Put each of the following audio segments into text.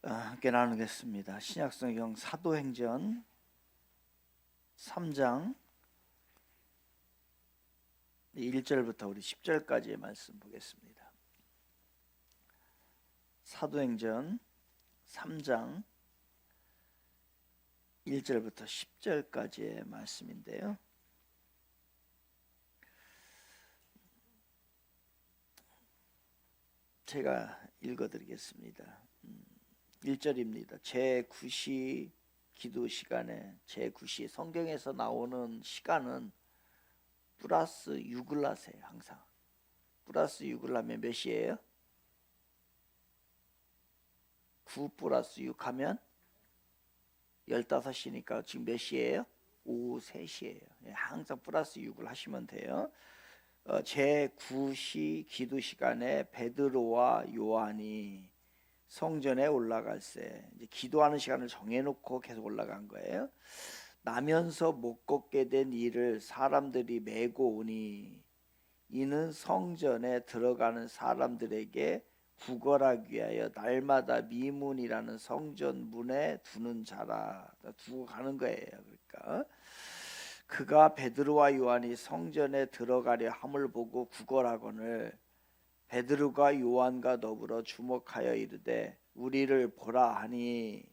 함께 나누겠습니다. 신약성경 사도행전 3장 1절부터 우리 10절까지의 말씀 보겠습니다. 사도행전 3장 1절부터 10절까지의 말씀인데요. 제가 읽어드리겠습니다. 1절입니다. 제9시 기도 시간에 제9시 성경에서 나오는 시간은 플러스 6을 하세요. 항상 플러스 6을 하면 몇 시예요? 9 플러스 6 하면 15시니까 지금 몇 시예요? 오후 3시예요. 항상 플러스 6을 하시면 돼요. 제9시 기도 시간에 베드로와 요한이 성전에 올라갈새 이제 기도하는 시간을 정해놓고 계속 올라간 거예요. 나면서 못 걷게 된 이를 사람들이 메고 오니 이는 성전에 들어가는 사람들에게 구걸하기 위하여 날마다 미문이라는 성전 문에 두는 자라. 두고 가는 거예요. 그러니까 그가 베드로와 요한이 성전에 들어가려 함을 보고 구걸하거늘 베드로가 요한과 더불어 주목하여 이르되 우리를 보라 하니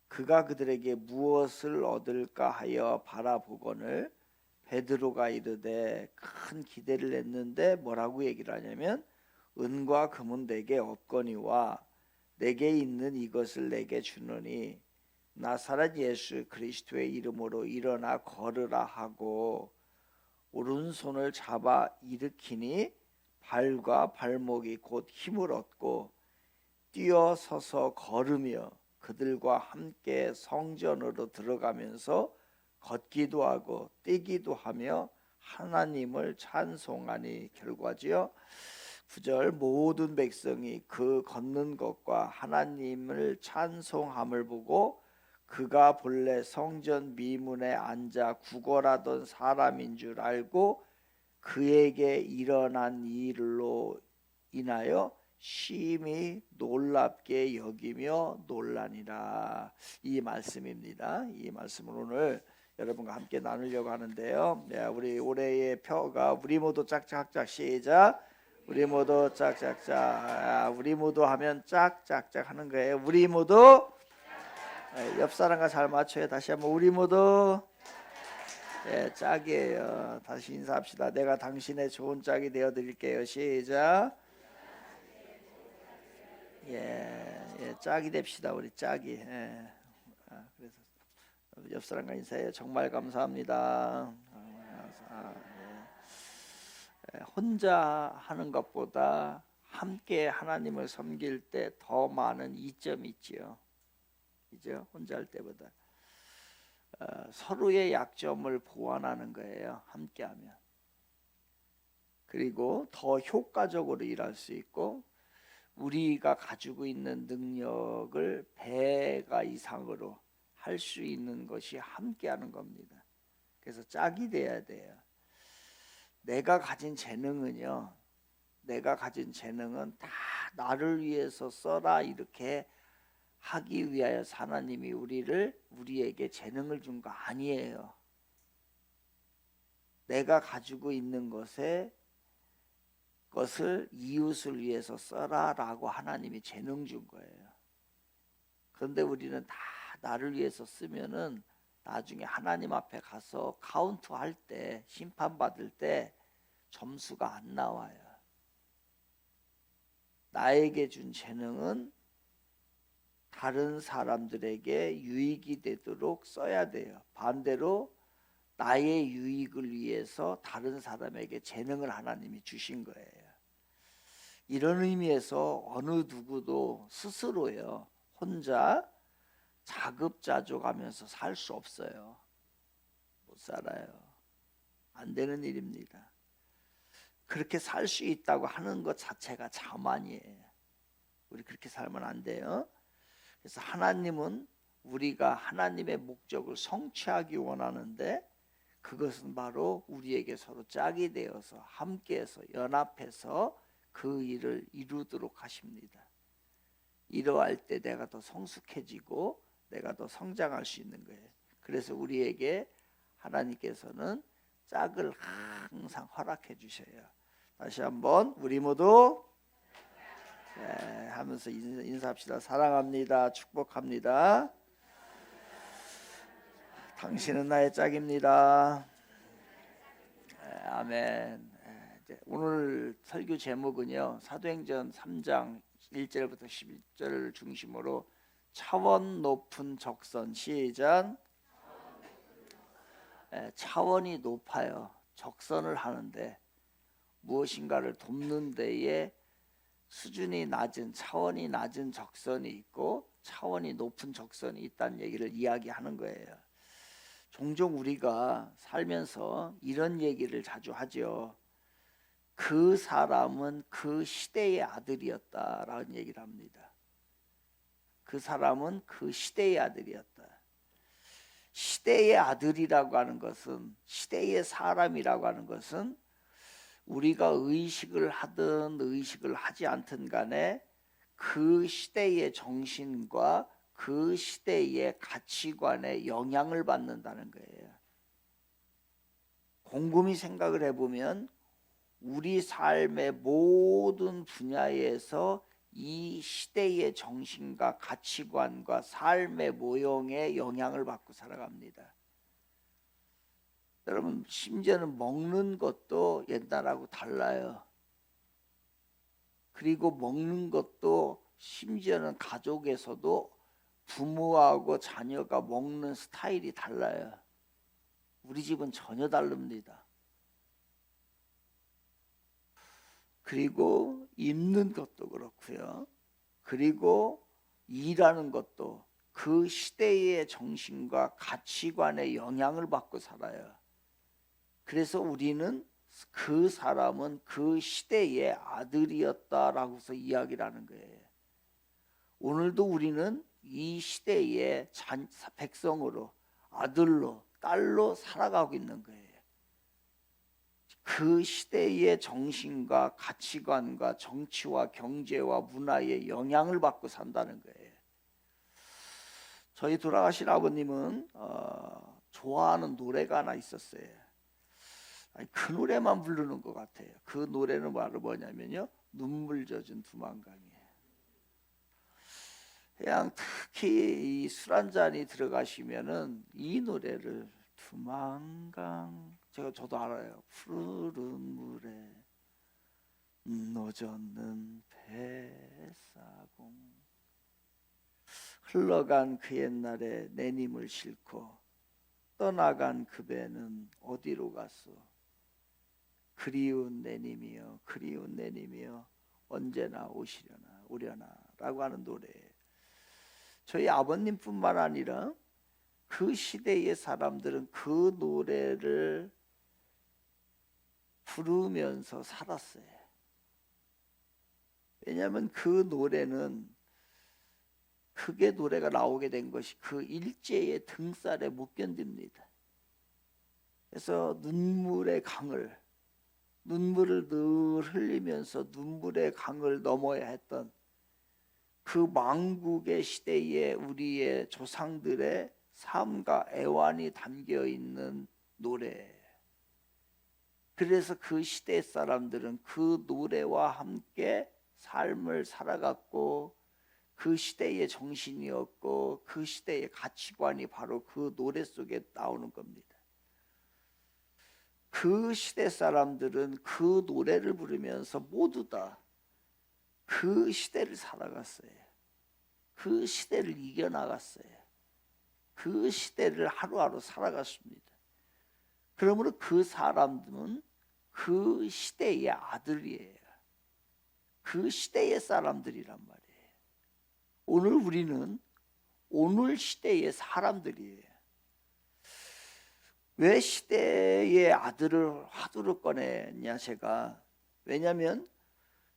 그가 그들에게 무엇을 얻을까 하여 바라보거늘 베드로가 이르되 큰 기대를 했는데 뭐라고 얘기를 하냐면 은과 금은 내게 없거니와 내게 있는 이것을 내게 주노니 나사렛 예수 그리스도의 이름으로 일어나 걸으라 하고 오른손을 잡아 일으키니 발과 발목이 곧 힘을 얻고 뛰어서서 걸으며 그들과 함께 성전으로 들어가면서 걷기도 하고 뛰기도 하며 하나님을 찬송하니. 결과지요. 9절 모든 백성이 그 걷는 것과 하나님을 찬송함을 보고 그가 본래 성전 미문에 앉아 구걸하던 사람인 줄 알고 그에게 일어난 일로 인하여 심히 놀랍게 여기며 놀라니라. 이 말씀입니다. 이 말씀을 오늘 여러분과 함께 나누려고 하는데요. 우리 올해의 표가 우리 모두 짝짝짝 시작. 우리 모두 짝짝짝. 우리 모두 하면 짝짝짝 하는 거예요. 우리 모두 옆 사람과 잘 맞춰요. 다시 한번 우리 모두 짝이에요. 다시 인사합시다. 내가 당신의 좋은 짝이 되어 드릴게요. 시작. 짝이 됩시다. 우리 짝이. 그래서 옆 사람과 인사해요. 정말 감사합니다. 혼자 하는 것보다 함께 하나님을 섬길 때 더 많은 이점이 있지요. 그죠? 혼자 할 때보다. 서로의 약점을 보완하는 거예요. 함께하면. 그리고 더 효과적으로 일할 수 있고 우리가 가지고 있는 능력을 배가 이상으로 할 수 있는 것이 함께하는 겁니다. 그래서 짝이 돼야 돼요. 내가 가진 재능은 다 나를 위해서 써라 이렇게 하기 위하여 하나님이 우리에게 재능을 준 거 아니에요. 내가 가지고 있는 것을 이웃을 위해서 써라라고 하나님이 재능 준 거예요. 그런데 우리는 다 나를 위해서 쓰면은 나중에 하나님 앞에 가서 카운트할 때, 심판받을 때 점수가 안 나와요. 나에게 준 재능은 다른 사람들에게 유익이 되도록 써야 돼요. 반대로 나의 유익을 위해서 다른 사람에게 재능을 하나님이 주신 거예요. 이런 의미에서 어느 누구도 스스로요 혼자 자급자족하면서 살 수 없어요. 못 살아요. 안 되는 일입니다. 그렇게 살 수 있다고 하는 것 자체가 자만이에요. 우리 그렇게 살면 안 돼요. 그래서 하나님은 우리가 하나님의 목적을 성취하기 원하는데 그것은 바로 우리에게 서로 짝이 되어서 함께해서 연합해서 그 일을 이루도록 하십니다. 이러할 때 내가 더 성숙해지고 내가 더 성장할 수 있는 거예요. 그래서 우리에게 하나님께서는 짝을 항상 허락해 주셔요. 다시 한번 우리 모두 하면서 인사합시다. 사랑합니다. 축복합니다. 당신은 나의 짝입니다. 아멘. 오늘 설교 제목은요, 사도행전 3장 1절부터 11절을 중심으로 차원 높은 적선. 시작. 차원이 높아요. 적선을 하는데 무엇인가를 돕는 데에 수준이 낮은, 차원이 낮은 적선이 있고 차원이 높은 적선이 있다는 얘기를 이야기하는 거예요. 종종 우리가 살면서 이런 얘기를 자주 하죠. 그 사람은 그 시대의 아들이었다라는 얘기를 합니다. 그 사람은 그 시대의 아들이었다. 시대의 아들이라고 하는 것은, 시대의 사람이라고 하는 것은 우리가 의식을 하든 의식을 하지 않든 간에 그 시대의 정신과 그 시대의 가치관에 영향을 받는다는 거예요. 곰곰이 생각을 해보면 우리 삶의 모든 분야에서 이 시대의 정신과 가치관과 삶의 모형에 영향을 받고 살아갑니다. 여러분, 심지어는 먹는 것도 옛날하고 달라요. 그리고 먹는 것도 심지어는 가족에서도 부모하고 자녀가 먹는 스타일이 달라요. 우리 집은 전혀 다릅니다. 그리고 입는 것도 그렇고요. 그리고 일하는 것도 그 시대의 정신과 가치관에 영향을 받고 살아요. 그래서 우리는 그 사람은 그 시대의 아들이었다라고서 이야기를 하는 거예요. 오늘도 우리는 이 시대의 백성으로, 아들로, 딸로 살아가고 있는 거예요. 그 시대의 정신과 가치관과 정치와 경제와 문화에 영향을 받고 산다는 거예요. 저희 돌아가신 아버님은 좋아하는 노래가 하나 있었어요. 그 노래만 부르는 것 같아요. 그 노래는 바로 뭐냐면요, 눈물 젖은 두만강이에요. 그냥 특히 이 술 한 잔이 들어가시면은 이 노래를, 두만강, 저도 알아요. 푸른 물에 노젓는 뱃사공, 흘러간 그 옛날에 내 님을 싣고 떠나간 그 배는 어디로 갔소? 그리운 내 님이여, 그리운 내 님이여, 언제나 오려나 라고 하는 노래예요. 저희 아버님뿐만 아니라 그 시대의 사람들은 그 노래를 부르면서 살았어요. 왜냐하면 그 노래는, 그게 노래가 나오게 된 것이 그 일제의 등살에 못 견딥니다. 그래서 눈물을 늘 흘리면서 눈물의 강을 넘어야 했던 그 망국의 시대에 우리의 조상들의 삶과 애환이 담겨 있는 노래. 그래서 그 시대 사람들은 그 노래와 함께 삶을 살아갔고, 그 시대의 정신이었고 그 시대의 가치관이 바로 그 노래 속에 나오는 겁니다. 그 시대 사람들은 그 노래를 부르면서 모두 다 그 시대를 살아갔어요. 그 시대를 이겨나갔어요. 그 시대를 하루하루 살아갔습니다. 그러므로 그 사람들은 그 시대의 아들이에요. 그 시대의 사람들이란 말이에요. 오늘 우리는 오늘 시대의 사람들이에요. 왜 시대의 아들을 화두로 꺼냈냐, 제가. 왜냐하면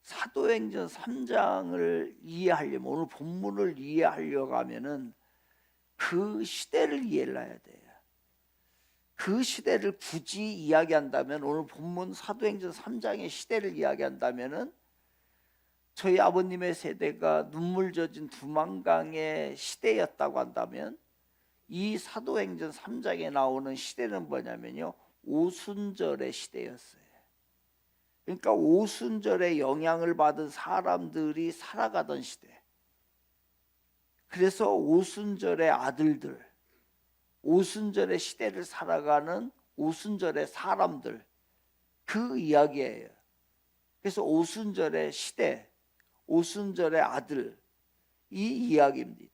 사도행전 3장을 이해하려면, 오늘 본문을 이해하려고 하면은 그 시대를 이해를 해야 돼요. 그 시대를 굳이 이야기한다면, 오늘 본문 사도행전 3장의 시대를 이야기한다면은 저희 아버님의 세대가 눈물 젖은 두만강의 시대였다고 한다면 이 사도행전 3장에 나오는 시대는 뭐냐면요, 오순절의 시대였어요. 그러니까 오순절의 영향을 받은 사람들이 살아가던 시대. 그래서 오순절의 아들들, 오순절의 시대를 살아가는 오순절의 사람들, 그 이야기예요. 그래서 오순절의 시대, 오순절의 아들, 이 이야기입니다.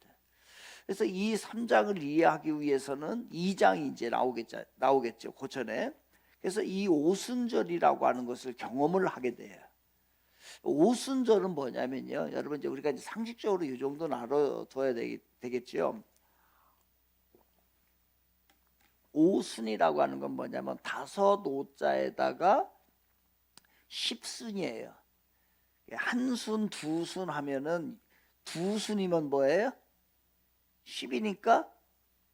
그래서 이 3장을 이해하기 위해서는 2장이 이제 나오겠죠. 그 전에. 그래서 이 오순절이라고 하는 것을 경험을 하게 돼요. 오순절은 뭐냐면요, 여러분 이제 우리가 이제 상식적으로 이 정도는 알아둬야 되겠죠. 오순이라고 하는 건 뭐냐면 5오자에다가 10순이에요. 한 순, 두 순 하면은 두 순이면 뭐예요? 10이니까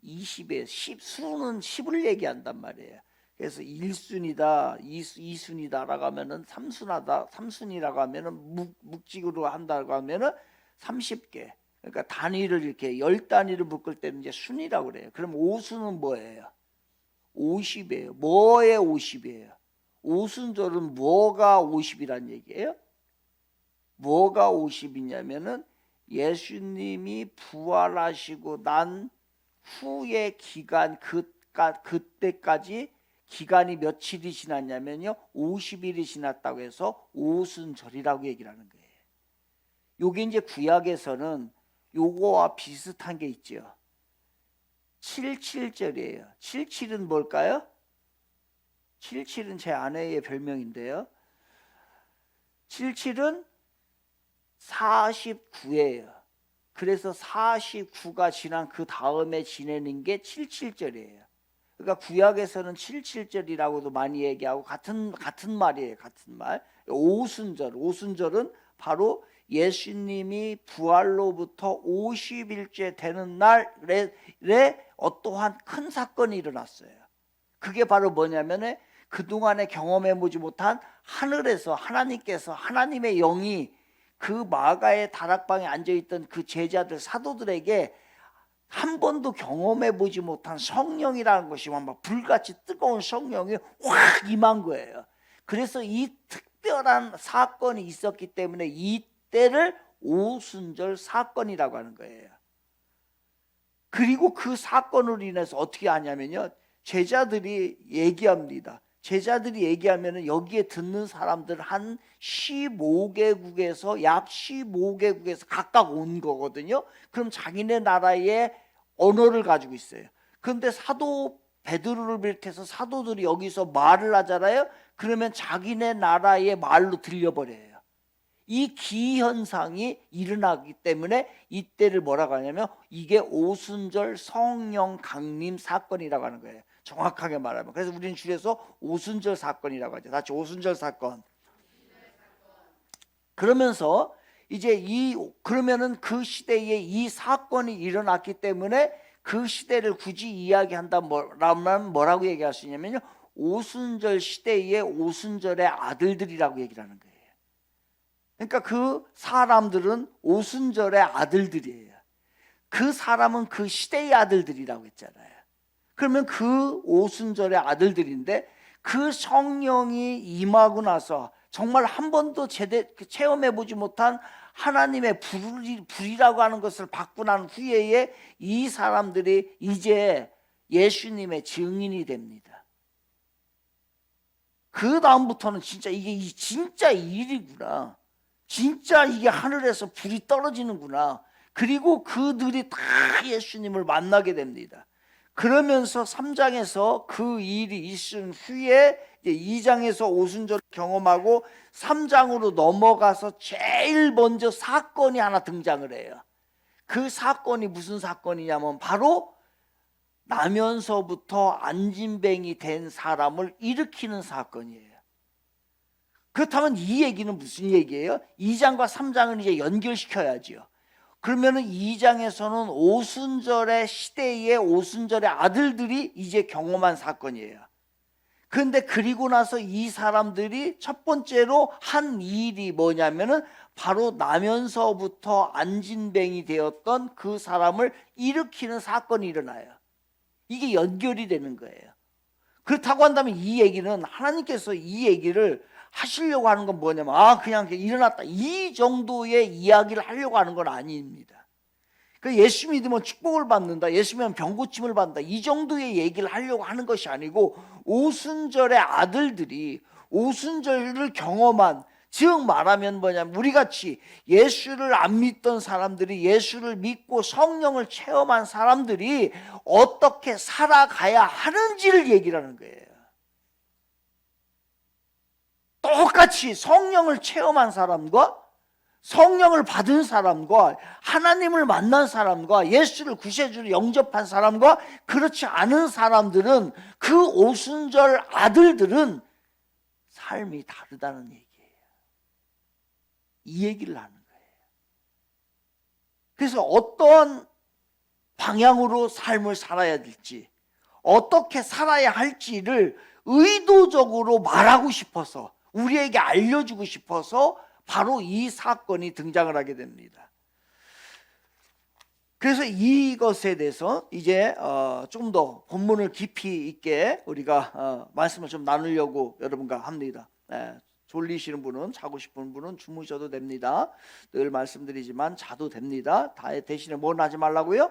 20이에요. 10순은 10을 얘기한단 말이에요. 그래서 1순이다, 2순이다라고 하면은 3순이라고 하면은 묵직으로 한다고 하면은 30개. 그러니까 단위를 이렇게 10단위를 묶을 때는 이제 순이라고 그래요. 그럼 5순은 뭐예요? 50이에요. 뭐의 50이에요? 오순절은 뭐가 50이란 얘기예요? 뭐가 50이냐면은 예수님이 부활하시고 난 후의 기간, 그때까지 기간이 며칠이 지났냐면요, 50일이 지났다고 해서 오순절이라고 얘기를 하는 거예요. 요게 이제 구약에서는 요거와 비슷한 게 있죠. 77절이에요. 77은 뭘까요? 77은 제 아내의 별명인데요. 77은 49예요. 그래서 49가 지난 그 다음에 지내는 게 77절이에요. 그러니까 구약에서는 77절이라고도 많이 얘기하고 같은 말이에요. 같은 말. 오순절은 바로 예수님이 부활로부터 50일째 되는 날에 어떠한 큰 사건이 일어났어요. 그게 바로 뭐냐면 그동안에 경험해보지 못한 하늘에서 하나님께서, 하나님의 영이 그 마가의 다락방에 앉아있던 그 제자들, 사도들에게 한 번도 경험해보지 못한 성령이라는 것이 막 불같이 뜨거운 성령이 확 임한 거예요. 그래서 이 특별한 사건이 있었기 때문에 이때를 오순절 사건이라고 하는 거예요. 그리고 그 사건으로 인해서 어떻게 하냐면요, 제자들이 얘기합니다. 제자들이 얘기하면 여기에 듣는 사람들 한 15개국에서 약 15개국에서 각각 온 거거든요. 그럼 자기네 나라의 언어를 가지고 있어요. 그런데 사도 베드로를 비롯해서 사도들이 여기서 말을 하잖아요. 그러면 자기네 나라의 말로 들려버려요. 이 기현상이 일어나기 때문에 이때를 뭐라고 하냐면 이게 오순절 성령 강림 사건이라고 하는 거예요. 정확하게 말하면. 그래서 우리는 줄여서 오순절 사건이라고 하죠. 다시 오순절 사건. 그러면서 이제 그러면은 그 시대에 이 사건이 일어났기 때문에 그 시대를 굳이 이야기한다면 뭐라고 얘기할 수 있냐면요, 오순절 시대의 오순절의 아들들이라고 얘기를 하는 거예요. 그러니까 그 사람들은 오순절의 아들들이에요. 그 사람은 그 시대의 아들들이라고 했잖아요. 그러면 그 오순절의 아들들인데 그 성령이 임하고 나서 정말 한 번도 체험해보지 못한 하나님의 불이라고 하는 것을 받고 난 후에 이 사람들이 이제 예수님의 증인이 됩니다. 그 다음부터는 진짜 이게 진짜 일이구나. 진짜 이게 하늘에서 불이 떨어지는구나. 그리고 그들이 다 예수님을 만나게 됩니다. 그러면서 3장에서 그 일이 있은 후에 이제 2장에서 오순절을 경험하고 3장으로 넘어가서 제일 먼저 사건이 하나 등장을 해요. 그 사건이 무슨 사건이냐면 바로 나면서부터 안진뱅이 된 사람을 일으키는 사건이에요. 그렇다면 이 얘기는 무슨 얘기예요? 2장과 3장은 이제 연결시켜야지요. 그러면은 2장에서는 오순절의 시대의 오순절의 아들들이 이제 경험한 사건이에요. 그런데 그리고 나서 이 사람들이 첫 번째로 한 일이 뭐냐면은 바로 나면서부터 안진뱅이 되었던 그 사람을 일으키는 사건이 일어나요. 이게 연결이 되는 거예요. 그렇다고 한다면 이 얘기는 하나님께서 이 얘기를 하시려고 하는 건 뭐냐면 그냥 일어났다 이 정도의 이야기를 하려고 하는 건 아닙니다. 그 예수 믿으면 축복을 받는다, 예수 믿으면 병 고침을 받는다, 이 정도의 얘기를 하려고 하는 것이 아니고 오순절의 아들들이 오순절을 경험한, 즉 말하면 뭐냐면 우리같이 예수를 안 믿던 사람들이 예수를 믿고 성령을 체험한 사람들이 어떻게 살아가야 하는지를 얘기를 하는 거예요. 똑같이 성령을 체험한 사람과 성령을 받은 사람과 하나님을 만난 사람과 예수를 구세주로 영접한 사람과 그렇지 않은 사람들은, 그 오순절 아들들은 삶이 다르다는 얘기예요. 이 얘기를 하는 거예요. 그래서 어떤 방향으로 삶을 살아야 될지, 어떻게 살아야 할지를 의도적으로 말하고 싶어서, 우리에게 알려주고 싶어서 바로 이 사건이 등장을 하게 됩니다. 그래서 이것에 대해서 이제 좀 더 본문을 깊이 있게 우리가 말씀을 좀 나누려고 여러분과 합니다. 졸리시는 분은, 자고 싶은 분은 주무셔도 됩니다. 늘 말씀드리지만 자도 됩니다. 대신에 뭘 하지 말라고요?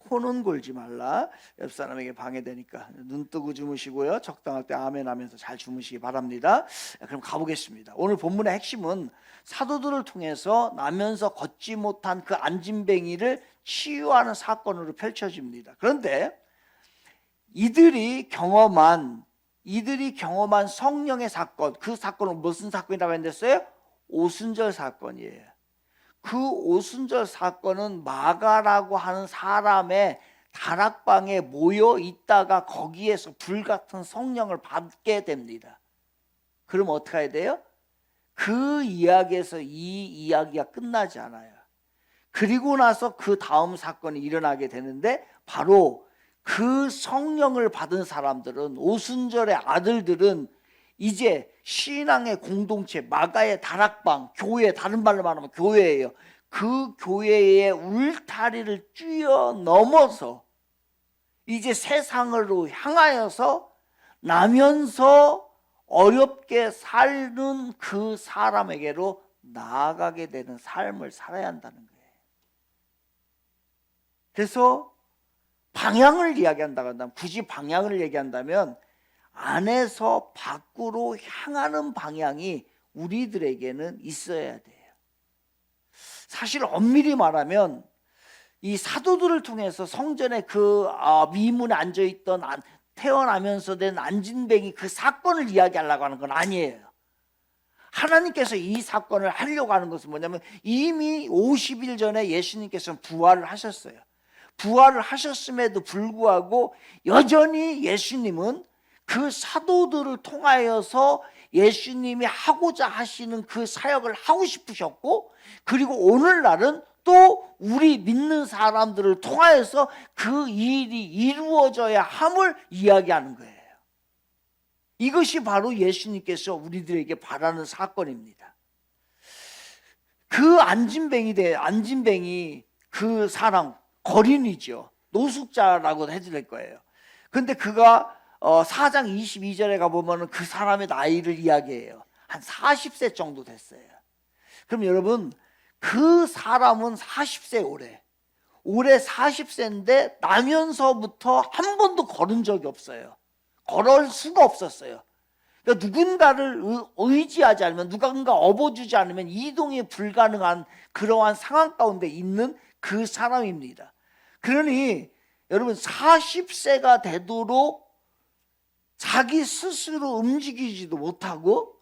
코는 골지 말라. 옆 사람에게 방해되니까 눈 뜨고 주무시고요. 적당할 때 아멘 하면서 잘 주무시기 바랍니다. 그럼 가보겠습니다. 오늘 본문의 핵심은 사도들을 통해서 나면서 걷지 못한 그 안진뱅이를 치유하는 사건으로 펼쳐집니다. 그런데 이들이 경험한 성령의 사건, 그 사건은 무슨 사건이라고 했는데요? 오순절 사건이에요. 그 오순절 사건은 마가라고 하는 사람의 다락방에 모여 있다가 거기에서 불같은 성령을 받게 됩니다. 그럼 어떻게 해야 돼요? 그 이야기에서 이 이야기가 끝나지 않아요. 그리고 나서 그 다음 사건이 일어나게 되는데, 바로 그 성령을 받은 사람들은, 오순절의 아들들은 이제 신앙의 공동체, 마가의 다락방, 교회, 다른 말로 말하면 교회예요. 그 교회의 울타리를 뛰어넘어서 이제 세상으로 향하여서 나면서 어렵게 사는 그 사람에게로 나아가게 되는 삶을 살아야 한다는 거예요. 그래서 방향을 이야기한다고 한다면, 굳이 방향을 얘기한다면 안에서 밖으로 향하는 방향이 우리들에게는 있어야 돼요. 사실 엄밀히 말하면 이 사도들을 통해서 성전에 그 미문에 앉아있던 태어나면서 된 안진뱅이 그 사건을 이야기하려고 하는 건 아니에요. 하나님께서 이 사건을 하려고 하는 것은 뭐냐면, 이미 50일 전에 예수님께서는 부활을 하셨어요. 부활을 하셨음에도 불구하고 여전히 예수님은 그 사도들을 통하여서 예수님이 하고자 하시는 그 사역을 하고 싶으셨고, 그리고 오늘날은 또 우리 믿는 사람들을 통하여서 그 일이 이루어져야 함을 이야기하는 거예요. 이것이 바로 예수님께서 우리들에게 바라는 사건입니다. 그 안진뱅이 그 사람, 거린이죠. 노숙자라고 해드릴 거예요. 근데 그가 4장 22절에 가보면 그 사람의 나이를 이야기해요. 한 40세 정도 됐어요. 그럼 여러분, 그 사람은 40세 올해 40세인데 나면서부터 한 번도 걸은 적이 없어요. 걸을 수가 없었어요. 그러니까 누군가를 의지하지 않으면, 누군가 업어주지 않으면 이동이 불가능한 그러한 상황 가운데 있는 그 사람입니다. 그러니 여러분, 40세가 되도록 자기 스스로 움직이지도 못하고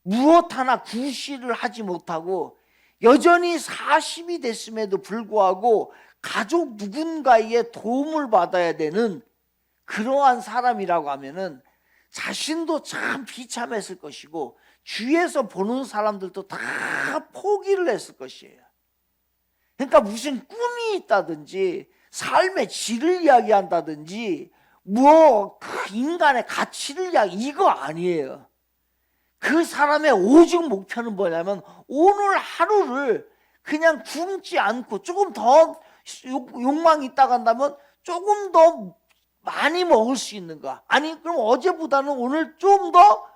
무엇 하나 구실을 하지 못하고 여전히 40이 됐음에도 불구하고 가족 누군가의 도움을 받아야 되는 그러한 사람이라고 하면은 자신도 참 비참했을 것이고 주위에서 보는 사람들도 다 포기를 했을 것이에요. 그러니까 무슨 꿈이 있다든지 삶의 질을 이야기한다든지 그 인간의 가치를 이거 아니에요. 그 사람의 오직 목표는 뭐냐면 오늘 하루를 그냥 굶지 않고 조금 더 욕망이 있다고 한다면 조금 더 많이 먹을 수 있는 거. 아니 그럼 어제보다는 오늘 좀 더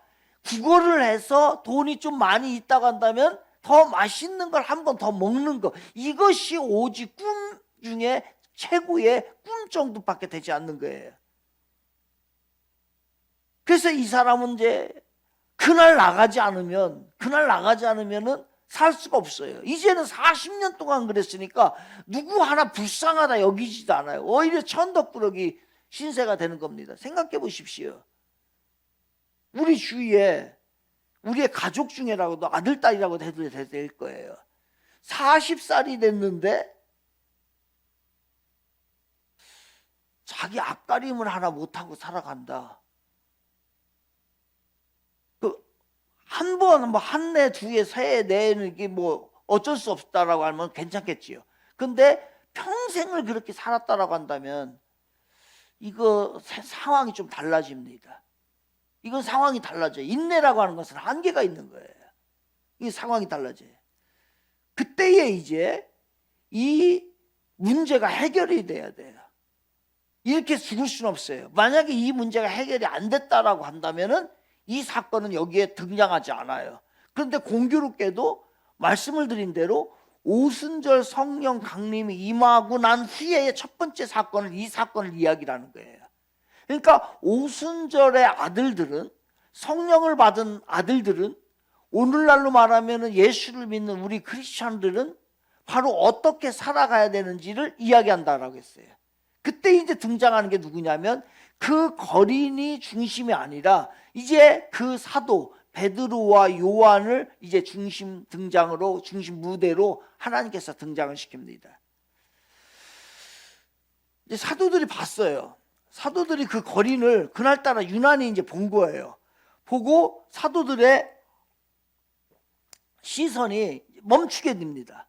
구걸을 해서 돈이 좀 많이 있다고 한다면 더 맛있는 걸 한 번 더 먹는 거. 이것이 오직 꿈 중에 최고의 꿈 정도밖에 되지 않는 거예요. 그래서 이 사람은 이제 그날 나가지 않으면은 살 수가 없어요. 이제는 40년 동안 그랬으니까 누구 하나 불쌍하다 여기지도 않아요. 오히려 천덕꾸러기 신세가 되는 겁니다. 생각해 보십시오. 우리 주위에 우리의 가족 중에라고도 아들, 딸이라고 해도 될 거예요. 40살이 됐는데 자기 앞가림을 하나 못하고 살아간다. 한 번, 한 해, 두 해, 세 해, 내에는 이게 어쩔 수 없다라고 하면 괜찮겠지요. 근데 평생을 그렇게 살았다라고 한다면 이거 상황이 좀 달라집니다. 이건 상황이 달라져요. 인내라고 하는 것은 한계가 있는 거예요. 이 상황이 달라져요. 그때에 이제 이 문제가 해결이 돼야 돼요. 이렇게 죽을 수는 없어요. 만약에 이 문제가 해결이 안 됐다라고 한다면은 이 사건은 여기에 등장하지 않아요. 그런데 공교롭게도 말씀을 드린 대로 오순절 성령 강림이 임하고 난 후에 첫 번째 사건은 이 사건을 이야기하는 거예요. 그러니까 오순절의 아들들은, 성령을 받은 아들들은, 오늘날로 말하면 예수를 믿는 우리 크리스찬들은 바로 어떻게 살아가야 되는지를 이야기한다라고 했어요. 그때 이제 등장하는 게 누구냐면 그 거린이 중심이 아니라 이제 그 사도 베드로와 요한을 이제 중심 무대로 하나님께서 등장을 시킵니다. 이제 사도들이 봤어요. 사도들이 그 거린을 그날따라 유난히 이제 본 거예요. 보고 사도들의 시선이 멈추게 됩니다.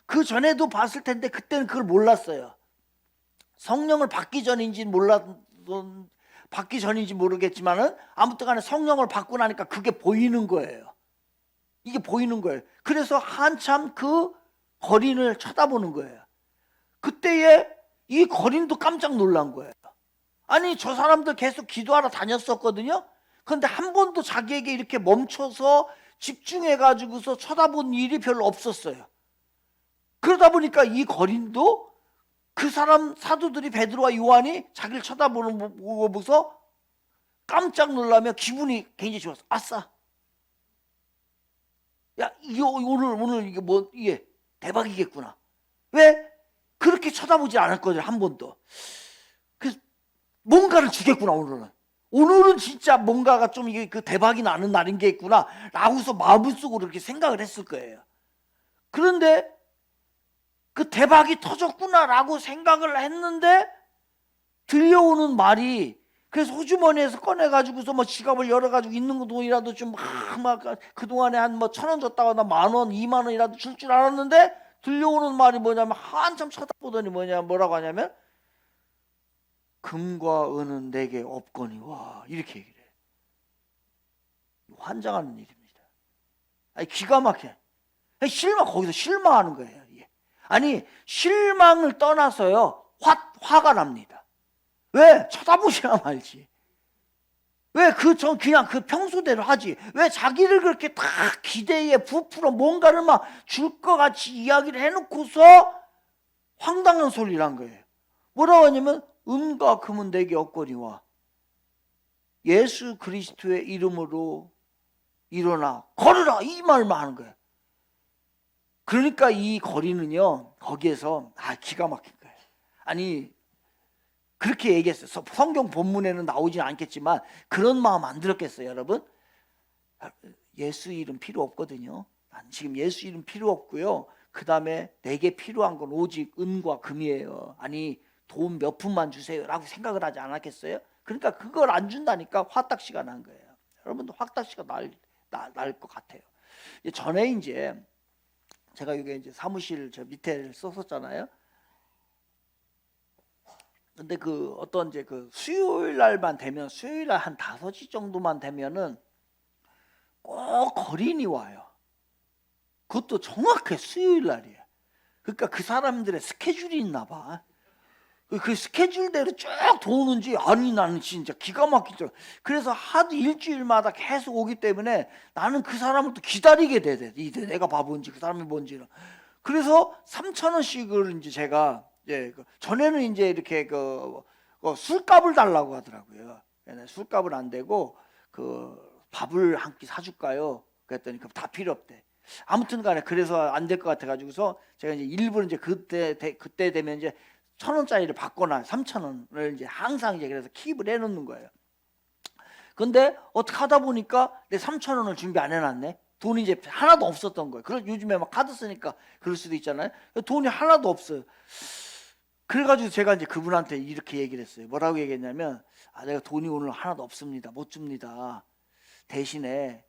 그 전에도 봤을 텐데 그때는 그걸 몰랐어요. 성령을 받기 전인지 모르겠지만은 아무튼 간에 성령을 받고 나니까 그게 보이는 거예요. 이게 보이는 거예요. 그래서 한참 그 거린을 쳐다보는 거예요. 그때에 이 거린도 깜짝 놀란 거예요. 아니 저 사람들 계속 기도하러 다녔었거든요. 그런데 한 번도 자기에게 이렇게 멈춰서 집중해가지고서 쳐다본 일이 별로 없었어요. 그러다 보니까 이 거린도 그 사람 사도들이 베드로와 요한이 자기를 쳐다보는 거 보고서 깜짝 놀라며 기분이 굉장히 좋았어. 아싸. 야, 오늘 이게 대박이겠구나. 왜? 그렇게 쳐다보지 않을 거죠, 한 번도. 그래서 뭔가를 주겠구나, 오늘은. 오늘은 진짜 뭔가가 좀 이게 그 대박이 나는 날인 게 있구나. 라고서 마음속으로 그렇게 생각을 했을 거예요. 그런데 그 대박이 터졌구나라고 생각을 했는데 들려오는 말이, 그래서 호주머니에서 꺼내가지고서 지갑을 열어가지고 있는 돈이라도 좀 그동안에 한 1,000원 줬다가 나 10,000원, 20,000원이라도 줄 줄 알았는데 들려오는 말이 뭐냐면 한참 쳐다보더니 뭐라고 하냐면 금과 은은 내게 없거니와 이렇게 얘기를 해요. 환장하는 일입니다. 아니 기가 막혀. 거기서 실망하는 거예요. 아니 실망을 떠나서요 화가 납니다. 왜? 쳐다보셔야 말지. 왜 그냥 그 평소대로 하지. 왜 자기를 그렇게 다 기대에 부풀어 뭔가를 막 줄 것 같이 이야기를 해놓고서 황당한 소리를 한 거예요. 뭐라고 하냐면 은과 금은 내게 없거니와 예수 그리스도의 이름으로 일어나 걸으라 이 말만 하는 거예요. 그러니까 이 거리는요 거기에서 기가 막힌 거예요. 아니 그렇게 얘기했어요. 성경 본문에는 나오진 않겠지만 그런 마음 안 들었겠어요, 여러분? 예수 이름 필요 없거든요. 난 지금 예수 이름 필요 없고요. 그 다음에 내게 필요한 건 오직 은과 금이에요. 아니 돈 몇 푼만 주세요라고 생각을 하지 않았겠어요? 그러니까 그걸 안 준다니까 화딱지가 난 거예요. 여러분도 화딱지가 날 것 같아요. 전에 이제 제가 이게 이제 사무실 저 밑에를 썼었잖아요. 근데 어떤 이제 수요일 날만 되면, 수요일 날 한 5시 정도만 되면은 꼭 거린이 와요. 그것도 정확해 수요일 날이에요. 그러니까 그 사람들의 스케줄이 있나 봐. 그 스케줄대로 쭉 도는지, 아니 나는 진짜 기가 막히죠. 그래서 하도 일주일마다 계속 오기 때문에 나는 그 사람을 또 기다리게 돼. 내가 바본지 그 사람이 뭔지는. 그래서 3,000원씩을 이제 제가 전에는 이제 이렇게 술값을 달라고 하더라고요. 술값을 안 되고 밥을 한 끼 사줄까요? 그랬더니 다 필요 없대. 아무튼 간에 그래서 안 될 것 같아 가지고서 제가 이제 일부러 이제 그때 되면 이제 1,000원짜리를 받거나 3,000원을 이제 항상 이제 그래서 킵을 해놓는 거예요. 근데 어떻게 하다 보니까 내 3,000원을 준비 안 해놨네. 돈이 이제 하나도 없었던 거예요. 그래서 요즘에 막 카드 쓰니까 그럴 수도 있잖아요. 돈이 하나도 없어요. 그래가지고 제가 이제 그분한테 이렇게 얘기를 했어요. 뭐라고 얘기했냐면, 내가 돈이 오늘 하나도 없습니다. 못 줍니다. 대신에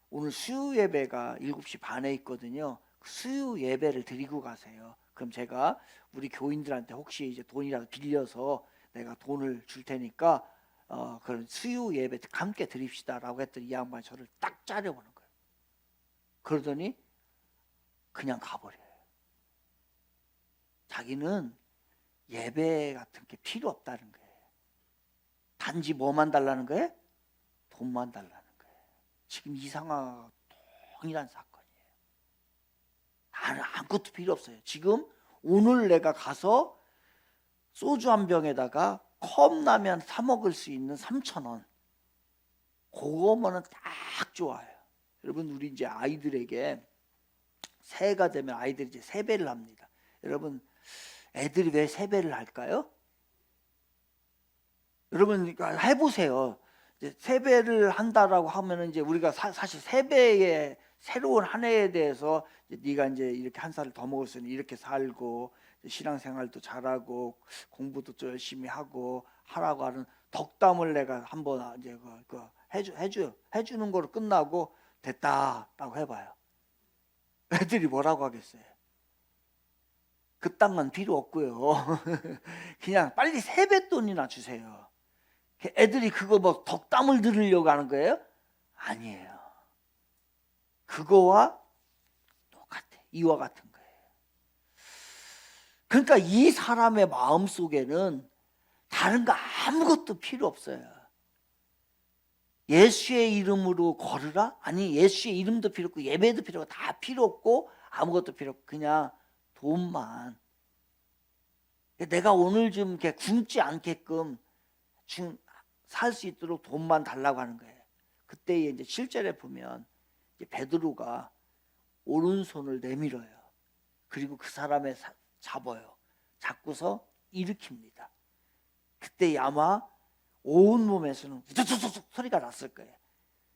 오늘 수요 예배가 7시 반에 있거든요. 수요 예배를 드리고 가세요. 그럼 제가 우리 교인들한테 혹시 이제 돈이라도 빌려서 내가 돈을 줄 테니까 그런 수요 예배 함께 드립시다라고 했더니 이 양반이 저를 딱 짜려보는 거예요. 그러더니 그냥 가버려요. 자기는 예배 같은 게 필요 없다는 거예요. 단지 뭐만 달라는 거예요? 돈만 달라는 거예요. 지금 이 상황과 동일한 사건이에요. 나는 아무것도 필요 없어요. 지금 오늘 내가 가서 소주 한 병에다가 컵라면 사 먹을 수 있는 3,000원, 그거면은 딱 좋아요. 여러분, 우리 이제 아이들에게 새해가 되면 아이들이 이제 세배를 합니다. 여러분, 애들이 왜 세배를 할까요? 여러분 해보세요. 이제 세배를 한다라고 하면은 이제 우리가 사실 세배의 새로운 한 해에 대해서 네가 이제 이렇게 한 살을 더 먹었으니 이렇게 살고 신앙생활도 잘하고 공부도 좀 열심히 하고 하라고 하는 덕담을 내가 한번 이제 해주는 거로 끝나고 됐다라고 해봐요. 애들이 뭐라고 하겠어요? 그딴 건 필요 없고요. 그냥 빨리 세뱃돈이나 주세요. 애들이 그거 뭐 덕담을 들으려고 하는 거예요? 아니에요. 그거와 똑같아. 이와 같은 거예요. 그러니까 이 사람의 마음 속에는 다른 거 아무것도 필요 없어요. 예수의 이름으로 걸으라? 아니, 예수의 이름도 필요 없고 예배도 필요 없고 다 필요 없고 아무것도 필요 없고 그냥 돈만. 내가 오늘 좀 이렇게 굶지 않게끔 살 수 있도록 돈만 달라고 하는 거예요. 그때 이제 7절에 보면 이제 베드로가 오른손을 내밀어요. 그리고 그 사람을 잡아요. 잡고서 일으킵니다. 그때 아마 온 몸에서는 우두두둑 소리가 났을 거예요.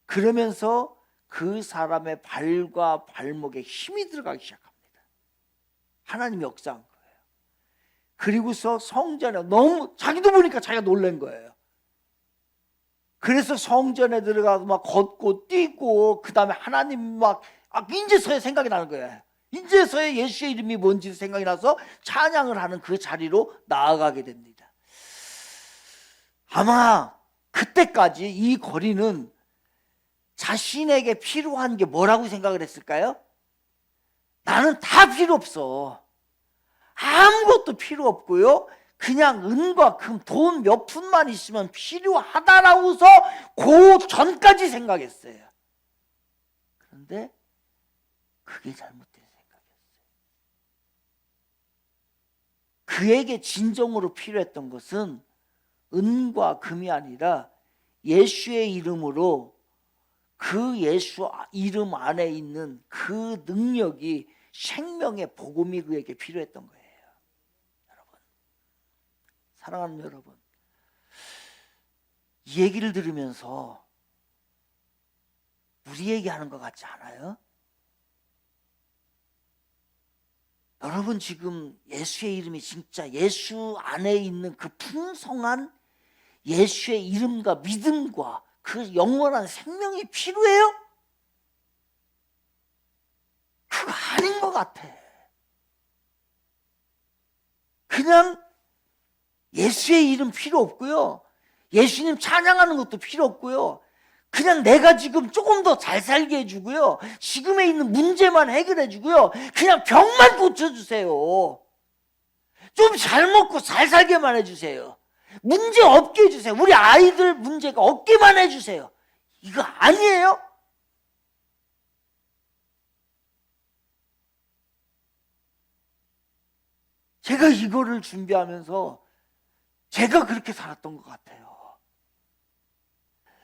그러면서 그 사람의 발과 발목에 힘이 들어가기 시작합니다. 하나님이 역사한 거예요. 그리고서 성전에 너무 자기도 보니까 자기가 놀란 거예요. 그래서 성전에 들어가서 막 걷고 뛰고 그 다음에 하나님 막 인제서야 생각이 나는 거예요. 인제서야 예수의 이름이 뭔지 생각이 나서 찬양을 하는 그 자리로 나아가게 됩니다. 아마 그때까지 이 거리는 자신에게 필요한 게 뭐라고 생각을 했을까요? 나는 다 필요 없어. 아무것도 필요 없고요. 그냥 은과 금, 돈 몇 푼만 있으면 필요하다라고서 그 전까지 생각했어요. 그런데 그게 잘못된 생각이었어요. 그에게 진정으로 필요했던 것은 은과 금이 아니라 예수의 이름으로 그 예수 이름 안에 있는 그 능력이 생명의 복음이 그에게 필요했던 거예요. 사랑하는 여러분, 이 얘기를 들으면서 우리 얘기하는 것 같지 않아요? 여러분 지금 예수의 이름이 진짜 예수 안에 있는 그 풍성한 예수의 이름과 믿음과 그 영원한 생명이 필요해요? 그거 아닌 것 같아. 그냥 예수의 이름 필요 없고요. 예수님 찬양하는 것도 필요 없고요. 그냥 내가 지금 조금 더 잘 살게 해주고요. 지금에 있는 문제만 해결해 주고요. 그냥 병만 고쳐주세요. 좀 잘 먹고 잘 살게만 해주세요. 문제 없게 해주세요. 우리 아이들 문제가 없게만 해주세요. 이거 아니에요? 제가 이거를 준비하면서 제가 그렇게 살았던 것 같아요.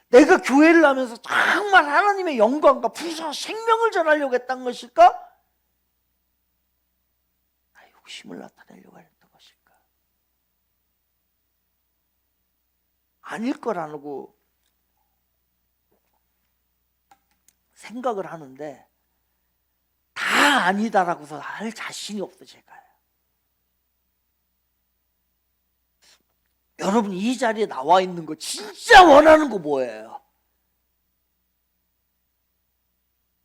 내가 교회를 하면서 정말 하나님의 영광과 풍성한 생명을 전하려고 했던 것일까? 나의 욕심을 나타내려고 했던 것일까? 아닐 거라고 생각을 하는데 다 아니다라고서 할 자신이 없어 제가. 여러분 이 자리에 나와 있는 거 진짜 원하는 거 뭐예요?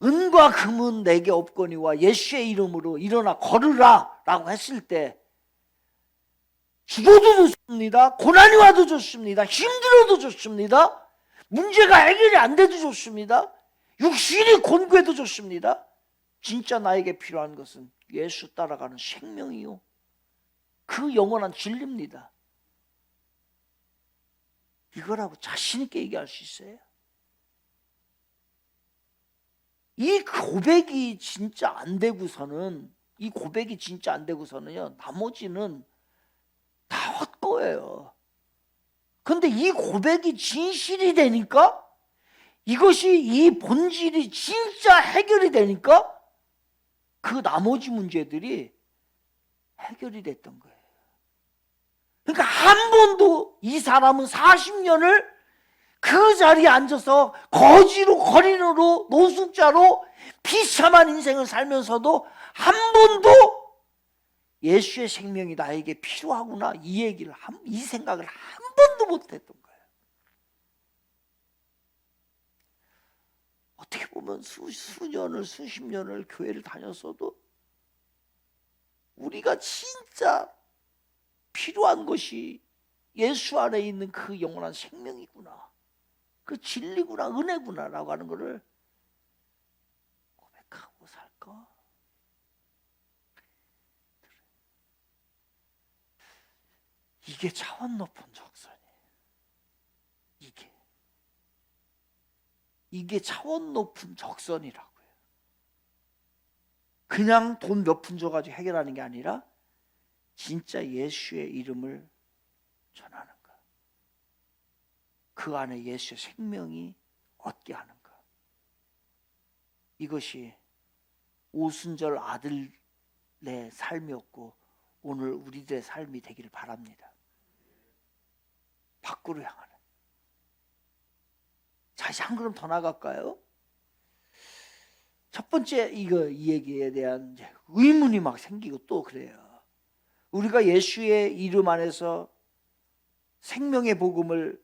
은과 금은 내게 없거니와 예수의 이름으로 일어나 걸으라 라고 했을 때 죽어도 좋습니다. 고난이 와도 좋습니다. 힘들어도 좋습니다. 문제가 해결이 안 돼도 좋습니다. 육신이 곤괴도 좋습니다. 진짜 나에게 필요한 것은 예수 따라가는 생명이요. 그 영원한 진리입니다. 이거라고 자신 있게 얘기할 수 있어요? 이 고백이 진짜 안 되고서는 나머지는 다 헛거예요. 근데 이 고백이 진실이 되니까, 이것이 이 본질이 진짜 해결이 되니까 그 나머지 문제들이 해결이 됐던 거예요. 그러니까 한 번도 이 사람은 40년을 그 자리에 앉아서 거지로 거린으로 노숙자로 비참한 인생을 살면서도 한 번도 예수의 생명이 나에게 필요하구나 이 생각을 한 번도 못했던 거예요. 어떻게 보면 수십 년을 교회를 다녔어도 우리가 진짜 필요한 것이 예수 안에 있는 그 영원한 생명이구나, 그 진리구나, 은혜구나 라고 하는 것을 고백하고 살까? 이게 차원 높은 적선이에요. 이게 차원 높은 적선이라고요. 그냥 돈 몇 푼 줘가지고 해결하는 게 아니라 진짜 예수의 이름을 전하는 것. 그 안에 예수의 생명이 얻게 하는 것. 이것이 오순절 아들의 삶이었고 오늘 우리들의 삶이 되기를 바랍니다. 밖으로 향하는. 자, 이제 한 걸음 더 나갈까요? 첫 번째 이 얘기에 대한 이제 의문이 막 생기고 또 그래요. 우리가 예수의 이름 안에서 생명의 복음을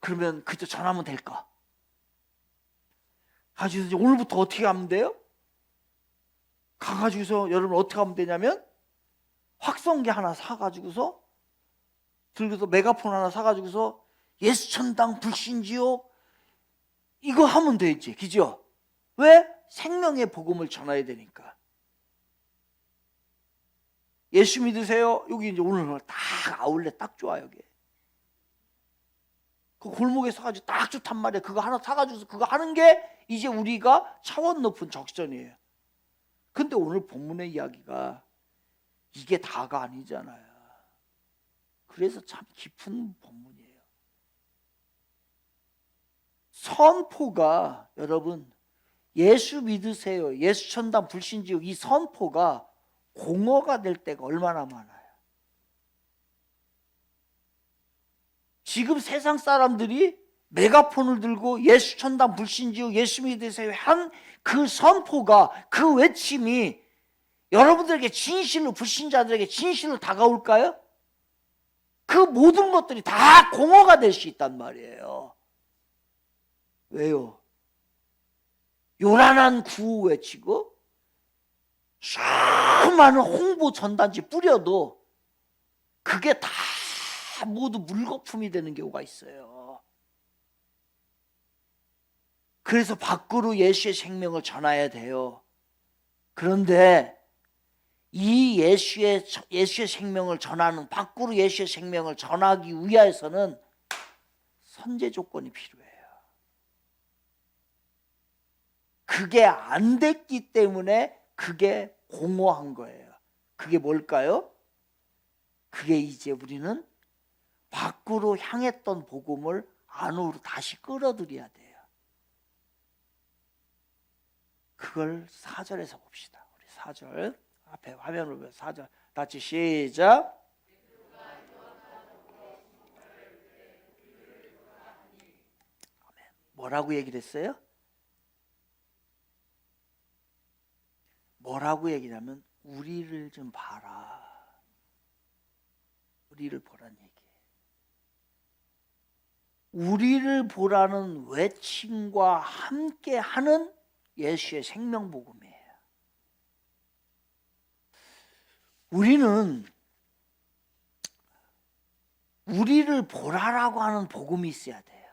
그러면 그저 전하면 될까? 가지고 이제 오늘부터 어떻게 하면 돼요? 가가지고서 여러분 어떻게 하면 되냐면 확성기 하나 사가지고서 들고서 메가폰 하나 사가지고서 예수 천당 불신지옥 이거 하면 되지, 그죠? 왜? 생명의 복음을 전해야 되니까. 예수 믿으세요. 여기 이제 오늘 딱 아울렛 딱 좋아 여기. 그 골목에 사가지고 딱 좋단 말이에요. 그거 하나 사가지고서 그거 하는 게 이제 우리가 차원 높은 적선이에요. 근데 오늘 본문의 이야기가 이게 다가 아니잖아요. 그래서 참 깊은 본문이에요. 선포가 여러분 예수 믿으세요. 예수 천당 불신지옥 이 선포가 공허가 될 때가 얼마나 많아요. 지금 세상 사람들이 메가폰을 들고 예수 천당 불신지옥 예수 믿으세요 한 그 선포가 그 외침이 여러분들에게 진실로 불신자들에게 진실로 다가올까요? 그 모든 것들이 다 공허가 될 수 있단 말이에요. 왜요? 요란한 구호 외치고 수많은 홍보 전단지 뿌려도 그게 다 다 모두 물거품이 되는 경우가 있어요. 그래서 밖으로 예수의 생명을 전해야 돼요. 그런데 이 예수의 생명을 전하는, 밖으로 예수의 생명을 전하기 위해서는 선제 조건이 필요해요. 그게 안 됐기 때문에 그게 공허한 거예요. 그게 뭘까요? 그게 이제 우리는 밖으로 향했던 복음을 안으로 다시 끌어들여야 돼요. 그걸 4절에서 봅시다. 우리 4절 앞에 화면으로 보면 4절 같이 시작. 뭐라고 얘기를 했어요? 뭐라고 얘기냐면 우리를 좀 봐라. 우리를 보라는 얘기예요. 우리를 보라는 외침과 함께하는 예수의 생명복음이에요. 우리는 우리를 보라라고 하는 복음이 있어야 돼요.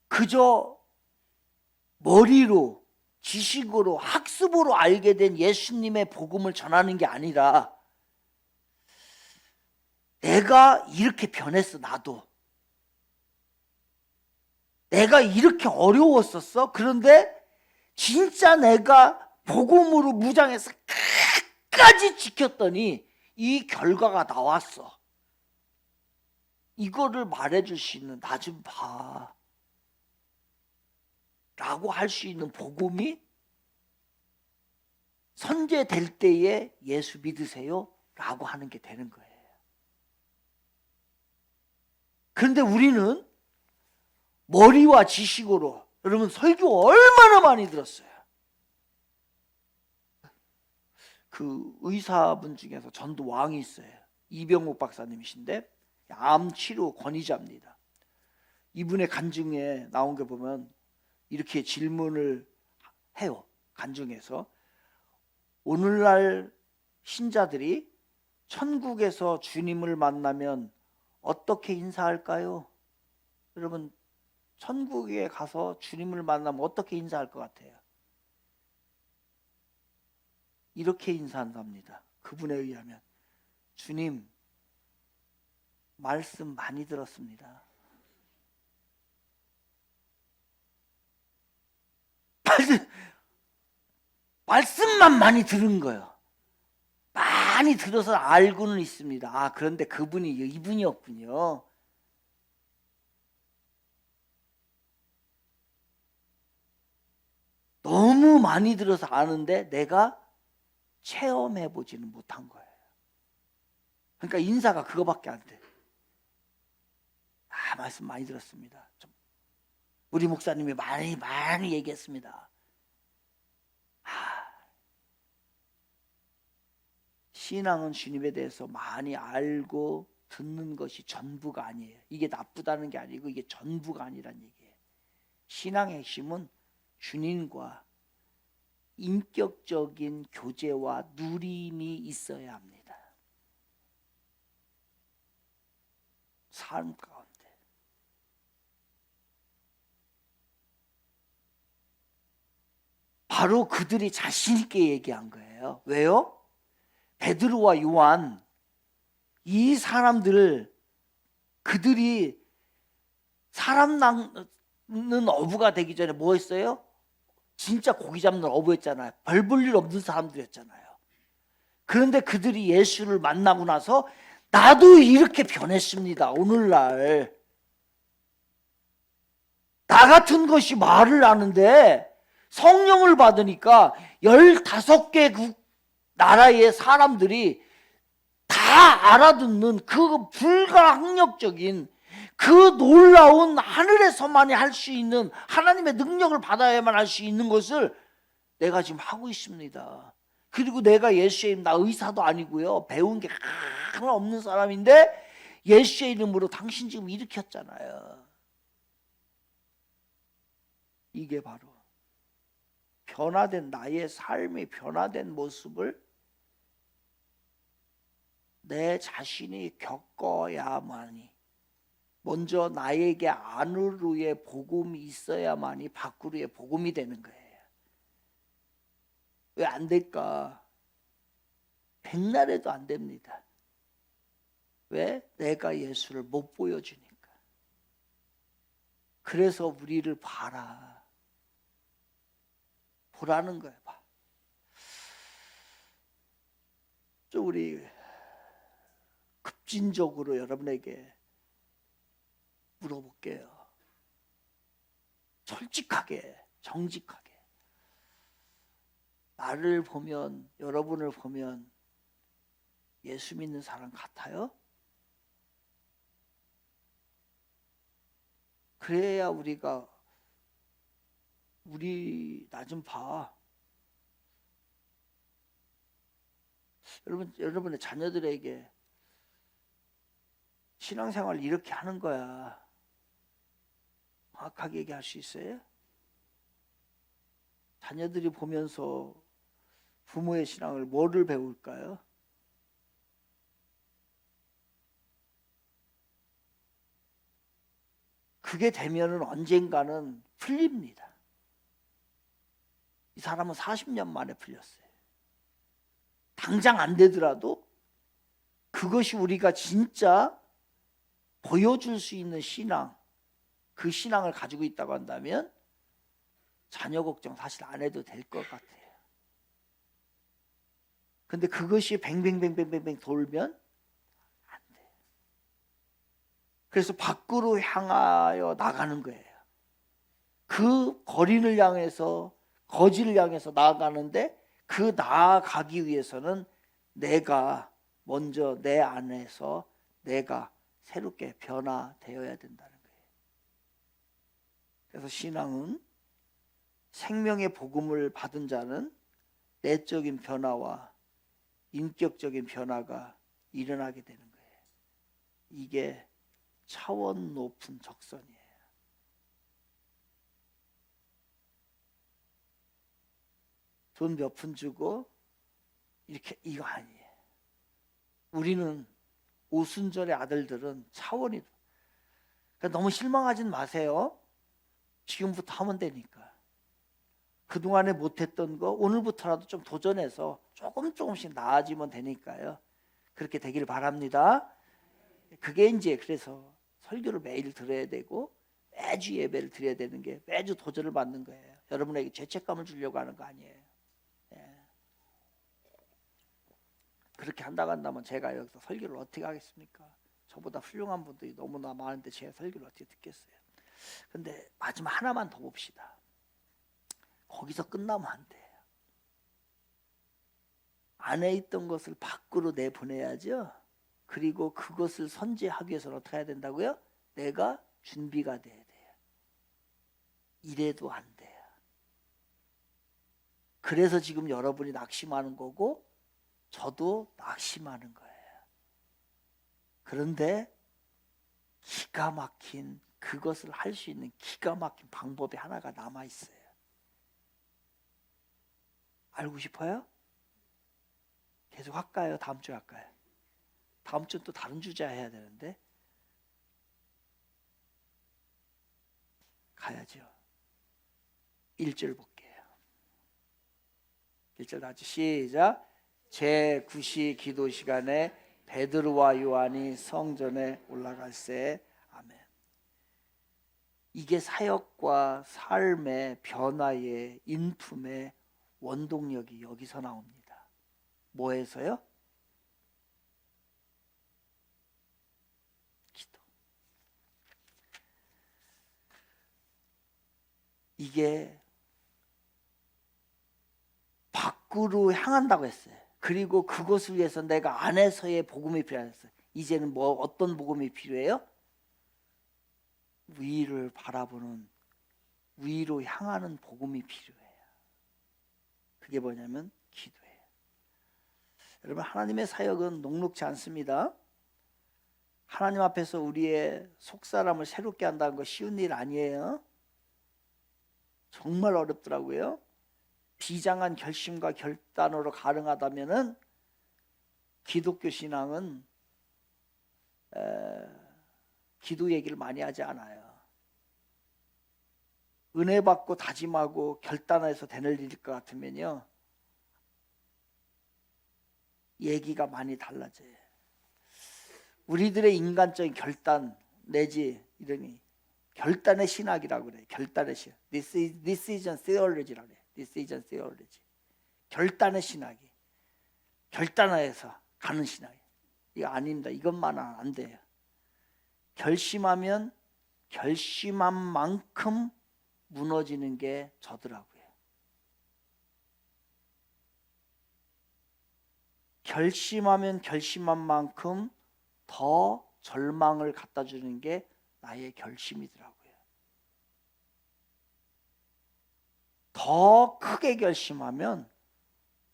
그저 머리로, 지식으로, 학습으로 알게 된 예수님의 복음을 전하는 게 아니라 내가 이렇게 변했어. 나도 내가 이렇게 어려웠었어. 그런데 진짜 내가 복음으로 무장해서 끝까지 지켰더니 이 결과가 나왔어. 이거를 말해줄 수 있는, 나 좀 봐 라고 할 수 있는 복음이 선제될 때에 예수 믿으세요 라고 하는 게 되는 거예요. 그런데 우리는 머리와 지식으로, 여러분 설교 얼마나 많이 들었어요. 그 의사분 중에서 전도왕이 있어요. 이병욱 박사님이신데 암 치료 권위자입니다. 이분의 간증에 나온 게 보면 이렇게 질문을 해요. 간증에서 오늘날 신자들이 천국에서 주님을 만나면 어떻게 인사할까요? 여러분 천국에 가서 주님을 만나면 어떻게 인사할 것 같아요? 이렇게 인사한답니다. 그분에 의하면 주님 말씀 많이 들었습니다. 말씀만 많이 들은 거예요. 많이 들어서 알고는 있습니다. 아, 그런데 그분이 이분이었군요. 너무 많이 들어서 아는데 내가 체험해보지는 못한 거예요. 그러니까 인사가 그거밖에 안 돼. 아, 말씀 많이 들었습니다. 우리 목사님이 많이 얘기했습니다. 신앙은 주님에 대해서 많이 알고 듣는 것이 전부가 아니에요. 이게 나쁘다는 게 아니고 이게 전부가 아니란 얘기예요. 신앙의 핵심은 주님과 인격적인 교제와 누림이 있어야 합니다. 삶 가운데. 바로 그들이 자신 있게 얘기한 거예요. 왜요? 베드로와 요한, 이 사람들, 그들이 사람 낚는 어부가 되기 전에 뭐 했어요? 진짜 고기 잡는 어부였잖아요. 별 볼 일 없는 사람들이었잖아요. 그런데 그들이 예수를 만나고 나서 나도 이렇게 변했습니다. 오늘날 나 같은 것이 말을 하는데 성령을 받으니까 15개 나라의 사람들이 다 알아듣는 그 불가항력적인 그 놀라운 하늘에서만이 할 수 있는 하나님의 능력을 받아야만 할 수 있는 것을 내가 지금 하고 있습니다. 그리고 내가 예수의 이름, 나 의사도 아니고요, 배운 게 하나 없는 사람인데 예수의 이름으로 당신 지금 일으켰잖아요. 이게 바로 변화된 나의 삶의 변화된 모습을 내 자신이 겪어야만이, 먼저 나에게 안으로의 복음이 있어야만이 밖으로의 복음이 되는 거예요. 왜 안 될까? 백날에도 안 됩니다. 왜? 내가 예수를 못 보여주니까. 그래서 우리를 봐라. 보라는 거예요. 봐. 좀 우리 급진적으로 여러분에게 물어볼게요. 솔직하게, 정직하게. 나를 보면, 여러분을 보면 예수 믿는 사람 같아요? 그래야 우리가 우리 나 좀 봐. 여러분의 자녀들에게 신앙생활 이렇게 하는 거야. 정확하게 얘기할 수 있어요? 자녀들이 보면서 부모의 신앙을 뭐를 배울까요? 그게 되면은 언젠가는 풀립니다. 이 사람은 40년 만에 풀렸어요. 당장 안 되더라도 그것이 우리가 진짜 보여줄 수 있는 신앙, 그 신앙을 가지고 있다고 한다면 자녀 걱정 사실 안 해도 될 것 같아요. 근데 그것이 뱅뱅뱅뱅뱅뱅 돌면 안 돼요. 그래서 밖으로 향하여 나가는 거예요. 그 거리를 향해서, 거지를 향해서 나아가는데, 그 나아가기 위해서는 내가 먼저 내 안에서 내가 새롭게 변화되어야 된다는 거예요. 그래서 신앙은 생명의 복음을 받은 자는 내적인 변화와 인격적인 변화가 일어나게 되는 거예요. 이게 차원 높은 적선이에요. 돈 몇 푼 주고 이렇게, 이거 아니에요. 우리는 오순절의 아들들은 차원이, 그러니까 너무 실망하진 마세요. 지금부터 하면 되니까. 그동안에 못했던 거 오늘부터라도 좀 도전해서 조금씩 나아지면 되니까요. 그렇게 되기를 바랍니다. 그게 이제 그래서 설교를 매일 들어야 되고 매주 예배를 드려야 되는 게, 매주 도전을 받는 거예요. 여러분에게 죄책감을 주려고 하는 거 아니에요. 예. 그렇게 한다고 한다면 제가 여기서 설교를 어떻게 하겠습니까? 저보다 훌륭한 분들이 너무나 많은데 제 설교를 어떻게 듣겠어요? 근데 마지막 하나만 더 봅시다. 거기서 끝나면 안 돼요. 안에 있던 것을 밖으로 내보내야죠. 그리고 그것을 선제하기 위해서는 어떻게 해야 된다고요? 내가 준비가 돼야 돼요. 이래도 안 돼요. 그래서 지금 여러분이 낙심하는 거고 저도 낙심하는 거예요. 그런데 기가 막힌, 그것을 할 수 있는 기가 막힌 방법이 하나가 남아 있어요. 알고 싶어요? 계속 할까요? 다음 주에 할까요? 다음 주는 또 다른 주제 해야 되는데. 가야죠. 1절 볼게요. 1절 다 같이 시작. 제9시 기도 시간에 베드로와 요한이 성전에 올라갈새. 아멘. 이게 사역과 삶의 변화의 인품의 원동력이 여기서 나옵니다. 뭐에서요? 기도. 이게 밖으로 향한다고 했어요. 그리고 그것을 위해서 내가 안에서의 복음이 필요했어요. 이제는 뭐 어떤 복음이 필요해요? 위를 바라보는, 위로 향하는 복음이 필요해요. 그게 뭐냐면 기도예요. 여러분, 하나님의 사역은 녹록지 않습니다. 하나님 앞에서 우리의 속사람을 새롭게 한다는 거 쉬운 일 아니에요. 정말 어렵더라고요. 비장한 결심과 결단으로 가능하다면은 기독교 신앙은 기도 얘기를 많이 하지 않아요. 은혜 받고 다짐하고 결단해서 되는 일일 것 같으면요, 얘기가 많이 달라져요. 우리들의 인간적인 결단 내지 이러니 결단의 신학이라고 그래요. 결단의 신학. Decision theology라고 그래요. Decision theology. 결단의 신학이. 결단해서 가는 신학이. 이거 아닙니다. 이것만은 안 돼요. 결심하면 결심한 만큼 무너지는 게 저더라고요. 결심하면 결심한 만큼 더 절망을 갖다 주는 게 나의 결심이더라고요. 더 크게 결심하면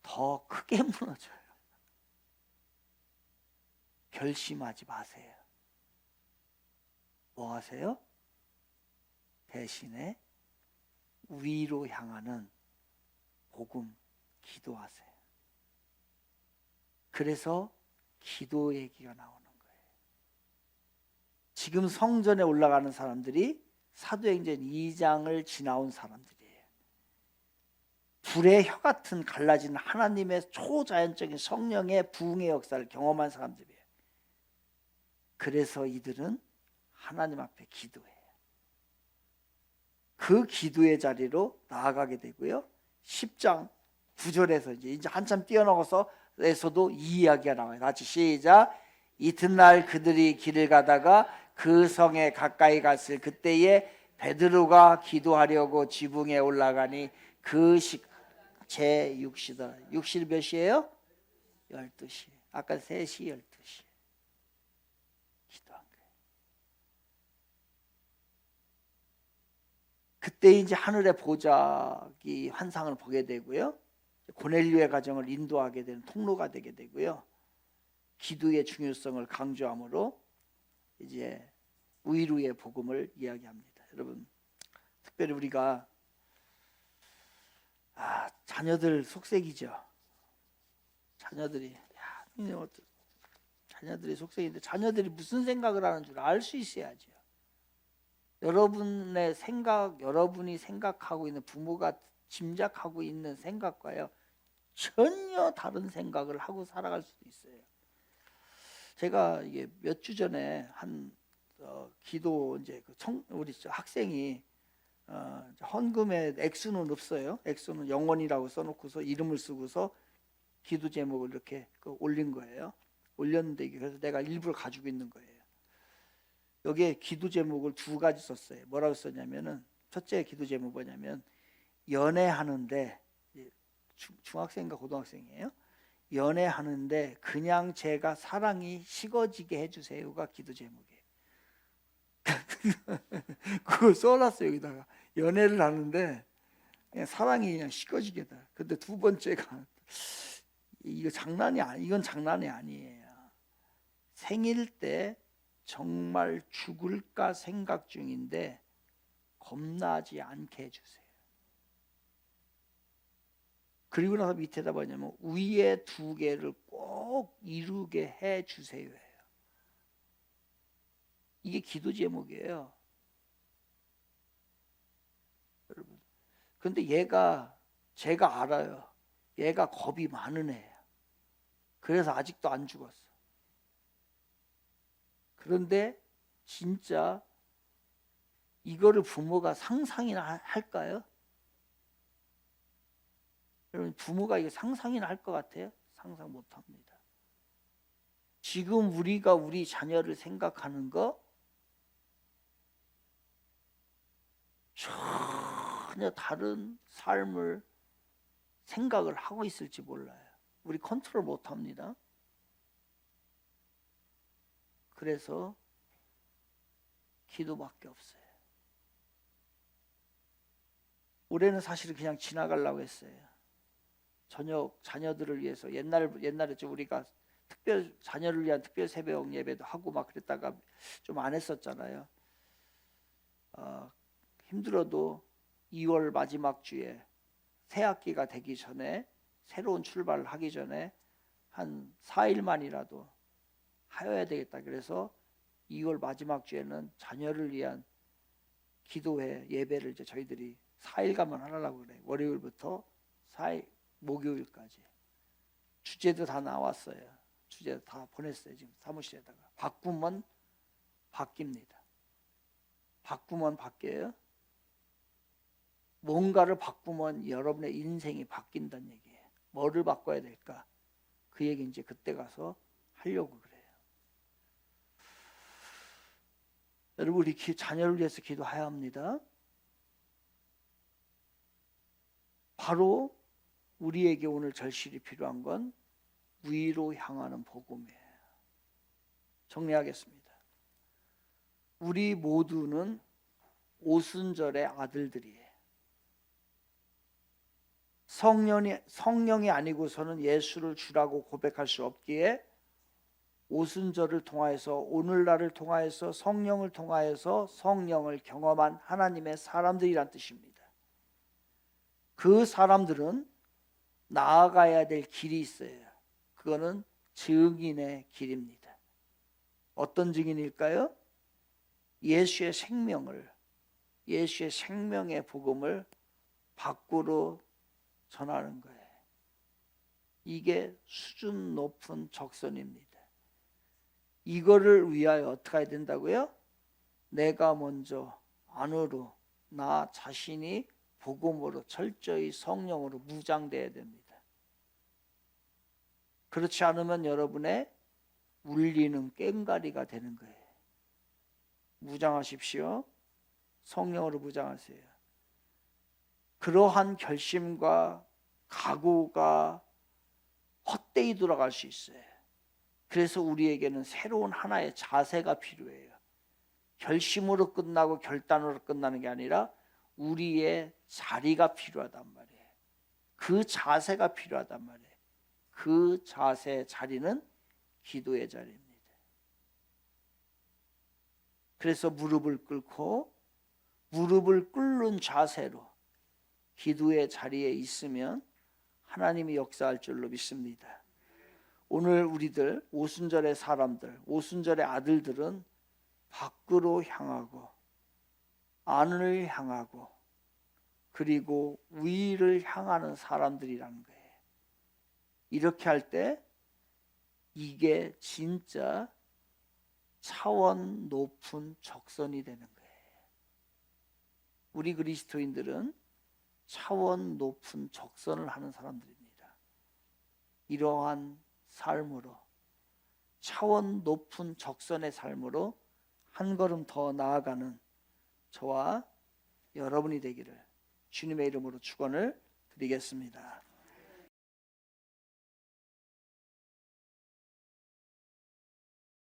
더 크게 무너져요. 결심하지 마세요. 뭐 하세요? 대신에 위로 향하는 복음 기도하세요. 그래서 기도 얘기가 나오는 거예요. 지금 성전에 올라가는 사람들이 사도행전 2장을 지나온 사람들이에요. 불의 혀 같은 갈라지는 하나님의 초자연적인 성령의 부흥의 역사를 경험한 사람들이에요. 그래서 이들은 하나님 앞에 기도해요. 그 기도의 자리로 나아가게 되고요. 10장 9절에서 이제 한참 뛰어넘어서에서도 이 이야기가 나와요. 같이 시작. 이튿날 그들이 길을 가다가 그 성에 가까이 갔을 그때에 베드로가 기도하려고 지붕에 올라가니 그 제 6시더라. 6시 몇 시예요? 12시. 아까 3시 12시. 기도한 거예요. 그때 이제 하늘의 보좌기 환상을 보게 되고요. 고넬료의 가정을 인도하게 되는 통로가 되게 되고요. 기도의 중요성을 강조함으로 이제 의루의 복음을 이야기합니다. 여러분, 특별히 우리가 자녀들 속색이죠. 자녀들이 자녀들이 속색인데 자녀들이 무슨 생각을 하는 줄 알 수 있어야죠. 여러분의 생각, 여러분이 생각하고 있는 부모가 짐작하고 있는 생각과요 전혀 다른 생각을 하고 살아갈 수도 있어요. 제가 이게 몇 주 전에 한 기도 이제 우리 학생이 헌금의 액수는 없어요. 액수는 영원이라고 써놓고서 이름을 쓰고서 기도 제목을 이렇게 올린 거예요. 올렸는데 그래서 내가 일부러 가지고 있는 거예요. 여기에 기도 제목을 2가지 썼어요. 뭐라고 썼냐면은 첫째 기도 제목 뭐냐면 연애하는데 중학생인가 고등학생이에요. 연애하는데 그냥 제가 사랑이 식어지게 해주세요가 기도 제목이에요. 그거 써놨어요. 여기다가 연애를 하는데 그냥 사랑이 그냥 식어지게다. 근데 2번째가 이건 장난이 아니에요. 생일 때 정말 죽을까 생각 중인데 겁나지 않게 해주세요. 그리고 나서 밑에다 뭐냐면 위에 2개를 꼭 이루게 해주세요. 이게 기도 제목이에요. 여러분. 근데 제가 알아요. 얘가 겁이 많은 애예요. 그래서 아직도 안 죽었어. 그런데 진짜 이거를 부모가 상상이나 할까요? 여러분, 부모가 이거 상상이나 할 것 같아요? 상상 못합니다. 지금 우리가 우리 자녀를 생각하는 거 전혀 다른 삶을 생각을 하고 있을지 몰라요. 우리 컨트롤 못합니다. 그래서 기도밖에 없어요. 올해는 사실은 그냥 지나가려고 했어요. 저녁 자녀들을 위해서 옛날에 좀 우리가 자녀를 위한 특별 새벽 예배도 하고 막 그랬다가 좀 안 했었잖아요. 힘들어도 2월 마지막 주에 새 학기가 되기 전에 새로운 출발을 하기 전에 한 4일만이라도 하여야 되겠다. 그래서 2월 마지막 주에는 자녀를 위한 기도회 예배를 이제 저희들이 4일간만 하려고 그래요. 월요일부터 4일 목요일까지. 주제도 다 나왔어요. 주제 다 보냈어요. 지금 사무실에다가. 바꾸면 바뀝니다. 바꾸면 바뀌어요. 뭔가를 바꾸면 여러분의 인생이 바뀐다는 얘기예요. 뭐를 바꿔야 될까? 그 얘기 이제 그때 가서 하려고 그래요. 여러분, 우리 자녀를 위해서 기도해야 합니다. 바로 우리에게 오늘 절실히 필요한 건 위로 향하는 복음이에요. 정리하겠습니다. 우리 모두는 오순절의 아들들이에요. 성령이 아니고서는 예수를 주라고 고백할 수 없기에 오순절을 통하여서, 오늘날을 통하여서, 성령을 통하여서 성령을 경험한 하나님의 사람들이란 뜻입니다. 그 사람들은 나아가야 될 길이 있어요. 그거는 증인의 길입니다. 어떤 증인일까요? 예수의 생명의 복음을 밖으로 전하는 거예요. 이게 수준 높은 적선입니다. 이거를 위하여 어떻게 해야 된다고요? 내가 먼저 안으로 나 자신이 복음으로 철저히 성령으로 무장돼야 됩니다. 그렇지 않으면 여러분의 울리는 꽹과리가 되는 거예요. 무장하십시오. 성령으로 무장하세요. 그러한 결심과 각오가 헛되이 돌아갈 수 있어요. 그래서 우리에게는 새로운 하나의 자세가 필요해요. 결심으로 끝나고 결단으로 끝나는 게 아니라 우리의 자리가 필요하단 말이에요. 그 자세가 필요하단 말이에요. 그 자세의 자리는 기도의 자리입니다. 그래서 무릎을 꿇고 무릎을 꿇는 자세로 기도의 자리에 있으면 하나님이 역사할 줄로 믿습니다. 오늘 우리들 오순절의 사람들, 오순절의 아들들은 밖으로 향하고 안을 향하고 그리고 위를 향하는 사람들이라는 거예요. 이렇게 할 때 이게 진짜 차원 높은 적선이 되는 거예요. 우리 그리스도인들은 차원 높은 적선을 하는 사람들입니다. 이러한 삶으로, 차원 높은 적선의 삶으로 한 걸음 더 나아가는 저와 여러분이 되기를 주님의 이름으로 축원을 드리겠습니다.